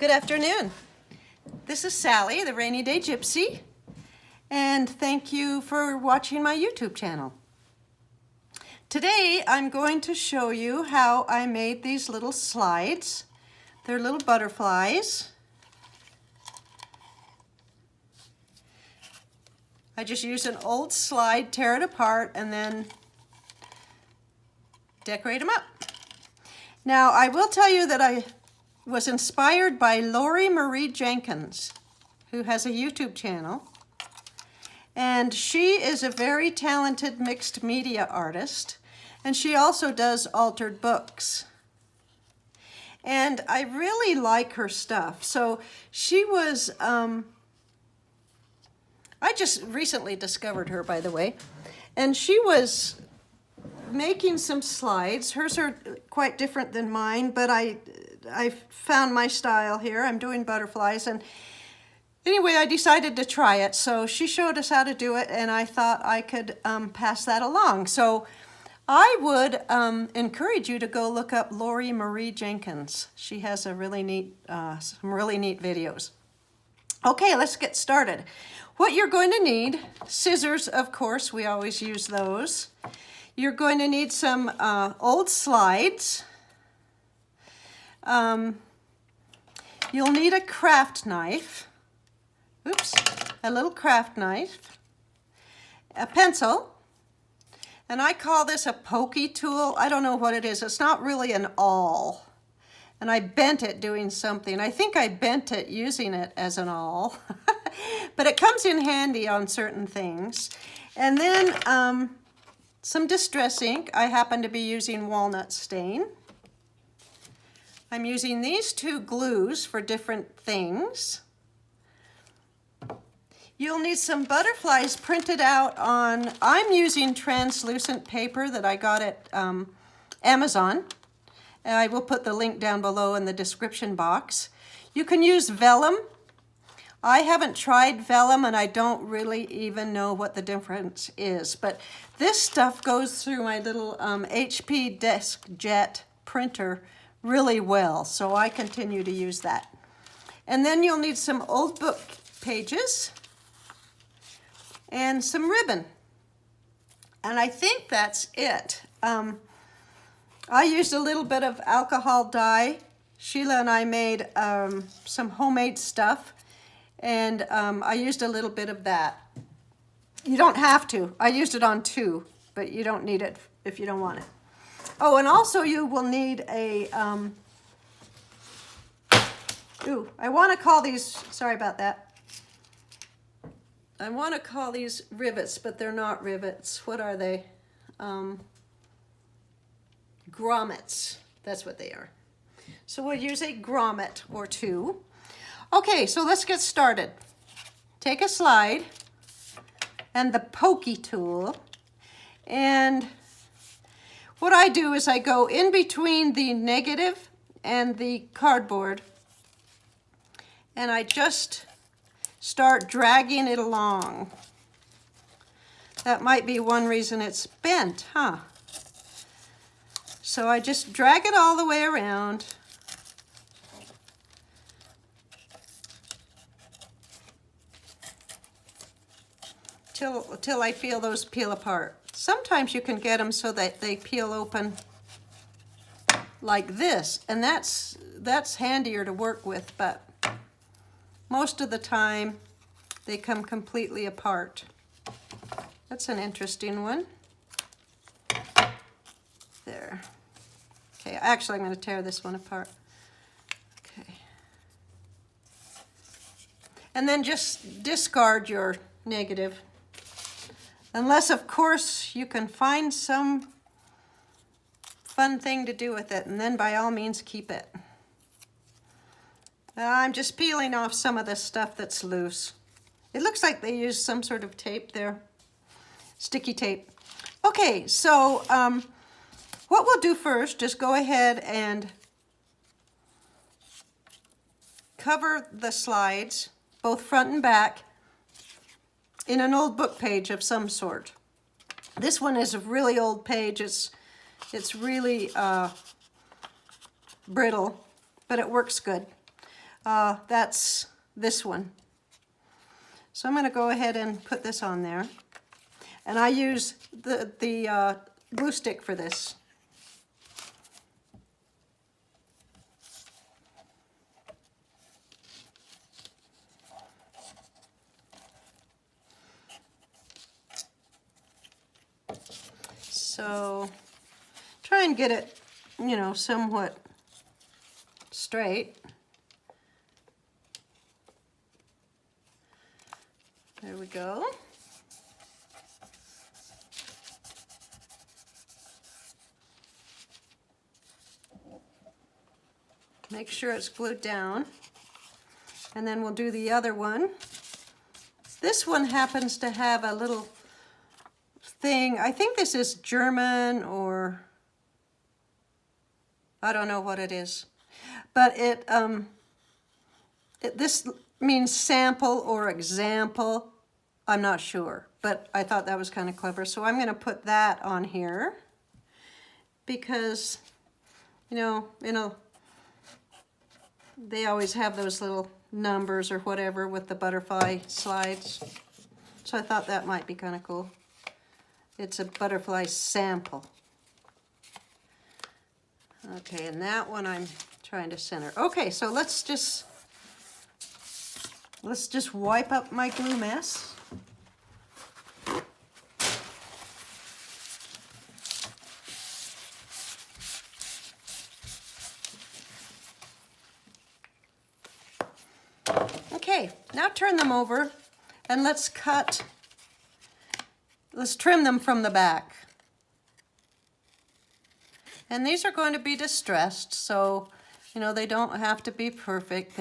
Good afternoon. This is Sally, the Rainy Day Gypsy, and thank you for watching my YouTube channel. Today I'm going to show you how I made these little slides. They're little butterflies. I just used an old slide, tear it apart, and then decorate them up. Now I will tell you that I was inspired by Lori Marie Jenkins, who has a YouTube channel, and she is a very talented mixed media artist, and she also does altered books. And I really like her stuff. So she was, I just recently discovered her, by the way, and she was making some slides. Hers are quite different than mine, but I found my style here. I'm doing butterflies, and anyway, I decided to try it. So she showed us how to do it, and I thought I could pass that along. So I would encourage you to go look up Lori Marie Jenkins. She has a really neat, some really neat videos. Okay, let's get started. What you're going to need, scissors, of course, we always use those. You're going to need some old slides. You'll need a craft knife. Oops, a little craft knife. A pencil. And I call this a pokey tool. I don't know what it is. It's not really an awl. And I bent it doing something. I think I bent it using it as an awl. But it comes in handy on certain things. And then some distress ink. I happen to be using walnut stain. I'm using these two glues for different things. You'll need some butterflies printed out on, I'm using translucent paper that I got at Amazon. And I will put the link down below in the description box. You can use vellum. I haven't tried vellum, and I don't really even know what the difference is, but this stuff goes through my little HP DeskJet printer really well, so I continue to use that. And then you'll need some old book pages and some ribbon. And I think that's it. I used a little bit of alcohol dye. Sheila and I made some homemade stuff, and I used a little bit of that. You don't have to. I used it on two, but you don't need it if you don't want it. Oh, and also you will need a, I want to call these, sorry about that. I want to call these rivets, but they're not rivets. What are they? Grommets. That's what they are. So we'll use a grommet or two. Okay, so let's get started. Take a slide and the pokey tool, and what I do is I go in between the negative and the cardboard, and I just start dragging it along. That might be one reason it's bent, huh? So I just drag it all the way around. Till I feel those peel apart. Sometimes you can get them so that they peel open like this, and that's handier to work with, but most of the time they come completely apart. That's an interesting one. There. Okay, actually I'm going to tear this one apart. Okay. And then just discard your negative. Unless, of course, you can find some fun thing to do with it, and then by all means keep it. I'm just peeling off some of the stuff that's loose. It looks like they used some sort of tape there, sticky tape. Okay, so what we'll do first is go ahead and cover the slides, both front and back, in an old book page of some sort. This one is a really old page. It's really brittle, but it works good. That's this one. So I'm going to go ahead and put this on there. And I use the glue stick for this. So try and get it, you know, somewhat straight. There we go. Make sure it's glued down. And then we'll do the other one. This one happens to have a little thing. I think this is German, or I don't know what it is. But this means sample or example. I'm not sure, but I thought that was kind of clever. So I'm going to put that on here because, you know, they always have those little numbers or whatever with the butterfly slides. So I thought that might be kind of cool. It's a butterfly sample. Okay, and that one I'm trying to center. Okay, so let's just wipe up my glue mess. Okay, now turn them over and let's trim them from the back. And these are going to be distressed, so, you know, they don't have to be perfect.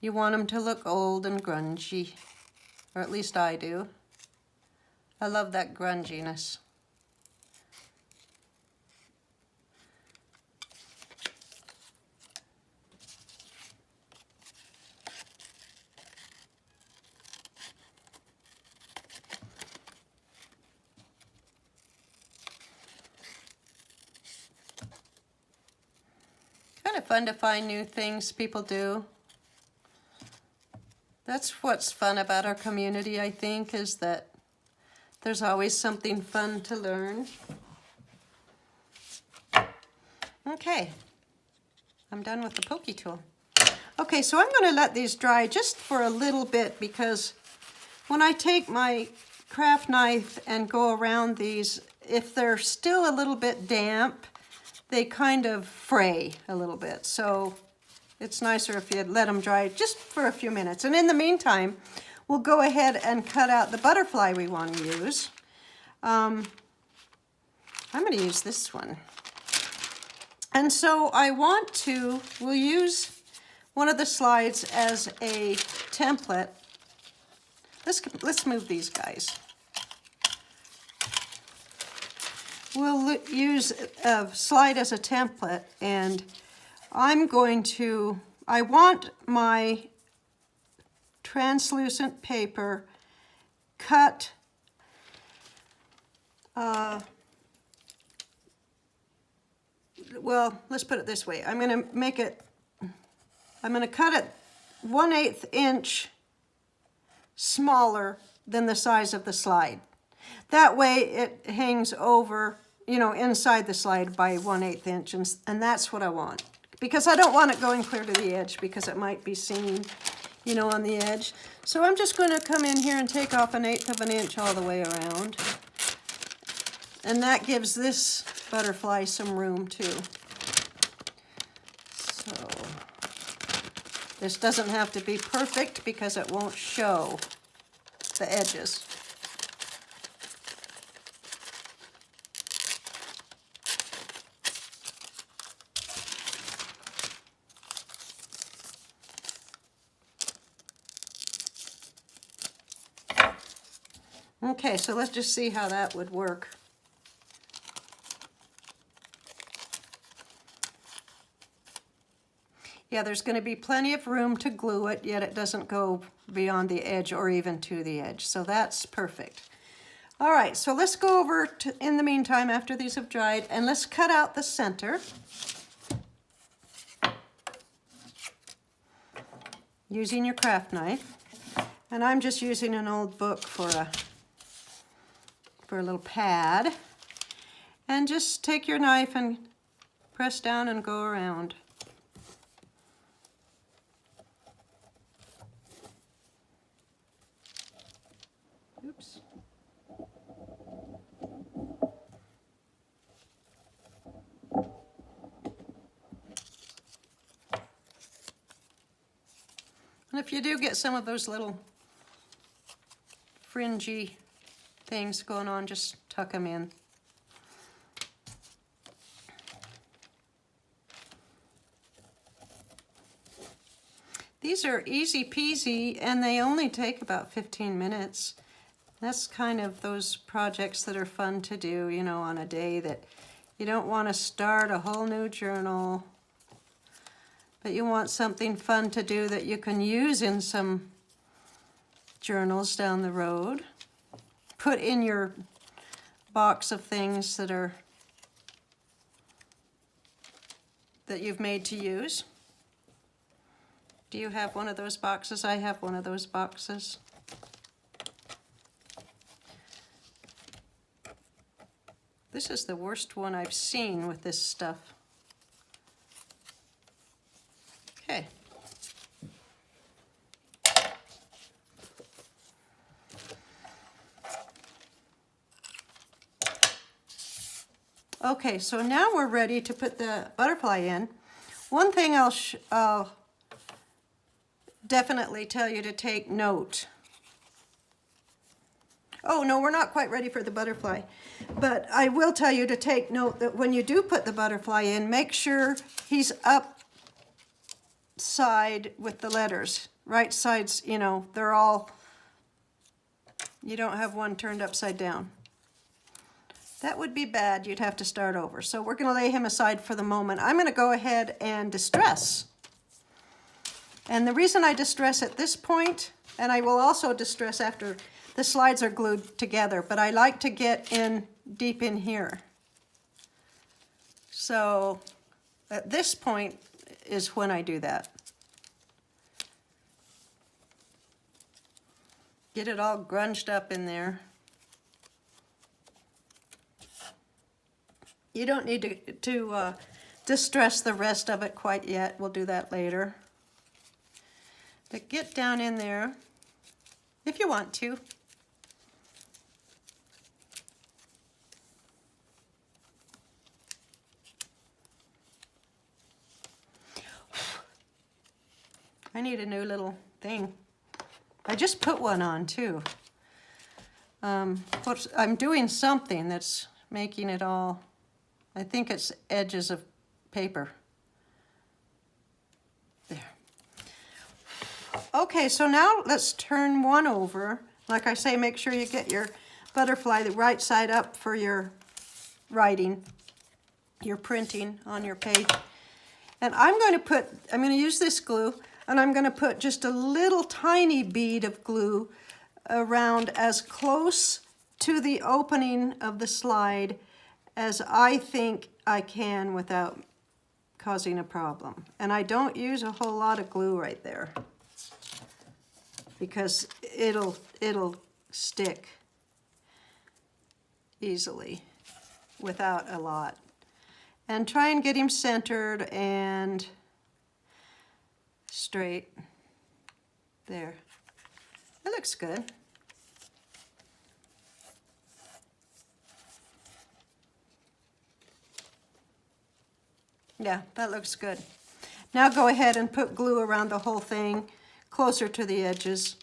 You want them to look old and grungy, or at least I do. I love that grunginess. Kind of fun to find new things people do. That's what's fun about our community, I think, is that there's always something fun to learn. Okay, I'm done with the pokey tool. Okay, so I'm going to let these dry just for a little bit, because when I take my craft knife and go around these, if they're still a little bit damp, they kind of fray a little bit. So it's nicer if you let them dry just for a few minutes. And in the meantime, we'll go ahead and cut out the butterfly we want to use. I'm going to use this one. And so we'll use one of the slides as a template. Let's move these guys. We'll use a slide as a template, and I want my translucent paper cut well, let's put it this way. I'm going to cut it 1/8 inch smaller than the size of the slide. That way it hangs over, you know, inside the slide by 1/8 inch, and that's what I want. Because I don't want it going clear to the edge, because it might be seen, you know, on the edge. So I'm just going to come in here and take off 1/8 of an inch all the way around. And that gives this butterfly some room too. So this doesn't have to be perfect because it won't show the edges. Okay, so let's just see how that would work. Yeah, there's going to be plenty of room to glue it, yet it doesn't go beyond the edge or even to the edge. So that's perfect. All right, so let's go over to, in the meantime, after these have dried, and let's cut out the center. using your craft knife. And I'm just using an old book for a little pad. And just take your knife and press down and go around. Oops. And if you do get some of those little fringy things going on, just tuck them in. These are easy peasy and they only take about 15 minutes. That's kind of those projects that are fun to do, you know, on a day that you don't want to start a whole new journal, but you want something fun to do that you can use in some journals down the road. Put in your box of things that you've made to use. Do you have one of those boxes? I have one of those boxes. This is the worst one I've seen with this stuff. Okay. Okay, so now we're ready to put the butterfly in. One thing I'll definitely tell you to take note. Oh no, we're not quite ready for the butterfly, but I will tell you to take note that when you do put the butterfly in, make sure he's up side with the letters. Right sides, you know, they're all, you don't have one turned upside down. That would be bad. You'd have to start over. So we're going to lay him aside for the moment. I'm going to go ahead and distress. And the reason I distress at this point, and I will also distress after the slides are glued together, but I like to get in deep in here. So at this point is when I do that. Get it all grunged up in there. You don't need to distress the rest of it quite yet. We'll do that later. But get down in there if you want to. I need a new little thing. I just put one on too. I'm doing something that's making it all, I think it's edges of paper. There. Okay, so now let's turn one over. Like I say, make sure you get your butterfly the right side up for your writing, your printing on your page. And I'm going to use this glue, and I'm going to put just a little tiny bead of glue around as close to the opening of the slide as I think I can without causing a problem. And I don't use a whole lot of glue right there because it'll stick easily without a lot. And try and get him centered and straight. There. That looks good. Yeah, that looks good. Now go ahead and put glue around the whole thing, closer to the edges.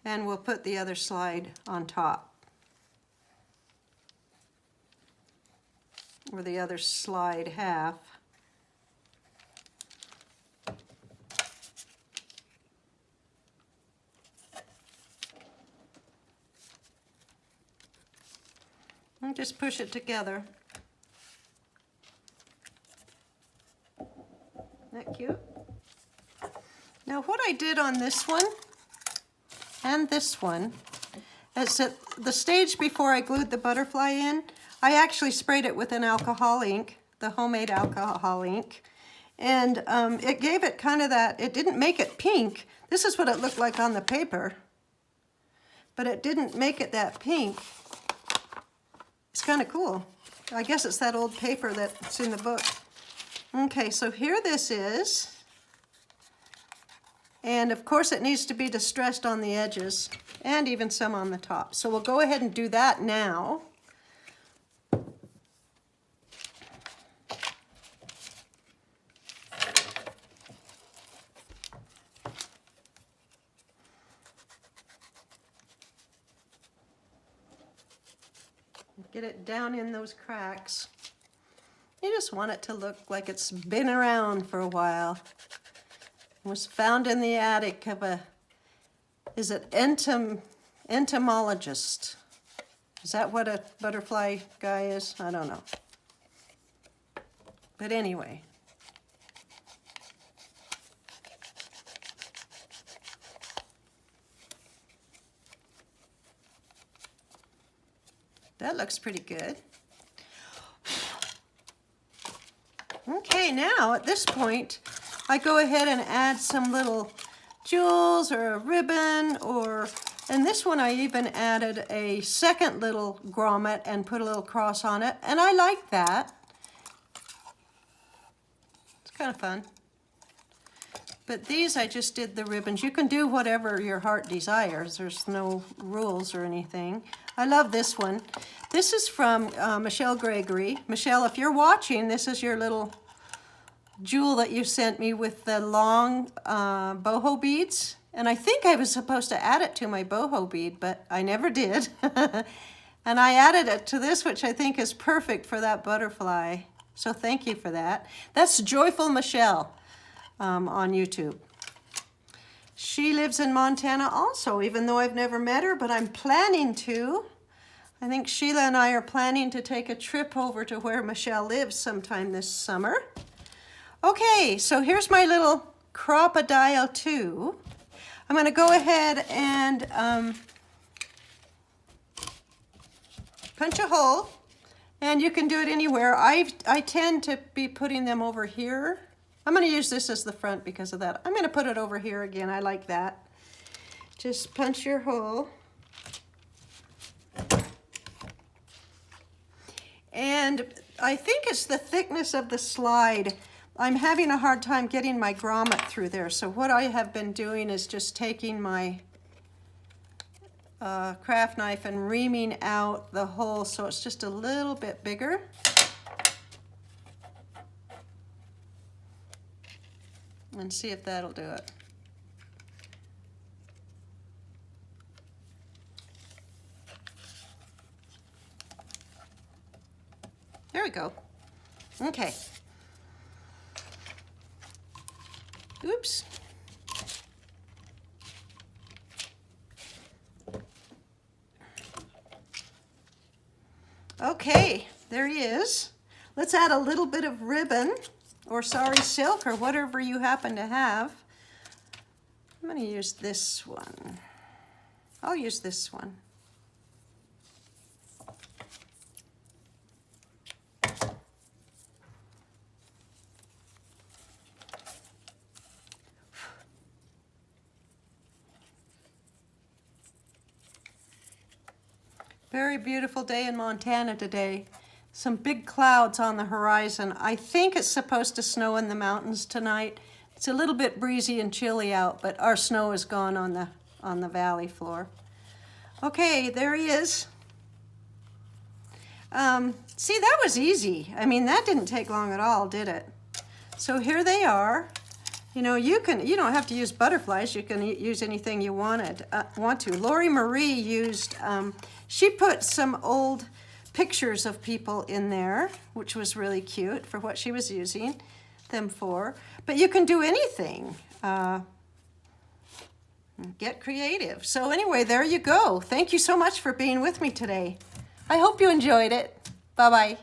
And we'll put the other slide on top. Or the other slide half. And just push it together. Isn't that cute? Now what I did on this one and this one is at the stage before I glued the butterfly in, I actually sprayed it with an alcohol ink, the homemade alcohol ink, And it gave it kind of that, it didn't make it pink. This is what it looked like on the paper, but it didn't make it that pink. It's kind of cool. I guess it's that old paper that's in the book. Okay, so here this is. And of course it needs to be distressed on the edges and even some on the top. So we'll go ahead and do that now. Get it down in those cracks. You just want it to look like it's been around for a while. It was found in the attic of a, is it entomologist? Is that what a butterfly guy is? I don't know. But anyway. That looks pretty good. Okay, now at this point, I go ahead and add some little jewels or a ribbon, or, and this one I even added a second little grommet and put a little cross on it, and I like that. It's kind of fun. But these I just did the ribbons. You can do whatever your heart desires. There's no rules or anything. I love this one. This is from Michelle Gregory. Michelle, if you're watching, this is your little jewel that you sent me with the long boho beads. And I think I was supposed to add it to my boho bead, but I never did. And I added it to this, which I think is perfect for that butterfly. So thank you for that. That's Joyful Michelle on YouTube. She lives in Montana also, even though I've never met her, but I'm planning to. I think Sheila and I are planning to take a trip over to where Michelle lives sometime this summer. Okay, so here's my little crocodile too. I'm going to go ahead and punch a hole, and you can do it anywhere. I tend to be putting them over here. I'm going to use this as the front because of that. I'm going to put it over here again. I like that. Just punch your hole. And I think it's the thickness of the slide. I'm having a hard time getting my grommet through there. So what I have been doing is just taking my craft knife and reaming out the hole so it's just a little bit bigger. And see if that'll do it. There we go. Okay. Oops. Okay, there he is. Let's add a little bit of ribbon or sari silk or whatever you happen to have. I'm going to use this one. I'll use this one. Very beautiful day in Montana today. Some big clouds on the horizon. I think it's supposed to snow in the mountains tonight. It's a little bit breezy and chilly out, but our snow is gone on the valley floor. Okay, there he is. See, that was easy. I mean, that didn't take long at all, did it? So here they are. You know, you don't have to use butterflies. You can use anything you want to. Lori Marie used, she put some old pictures of people in there, which was really cute for what she was using them for. But you can do anything. Get creative. So anyway, there you go. Thank you so much for being with me today. I hope you enjoyed it. Bye-bye.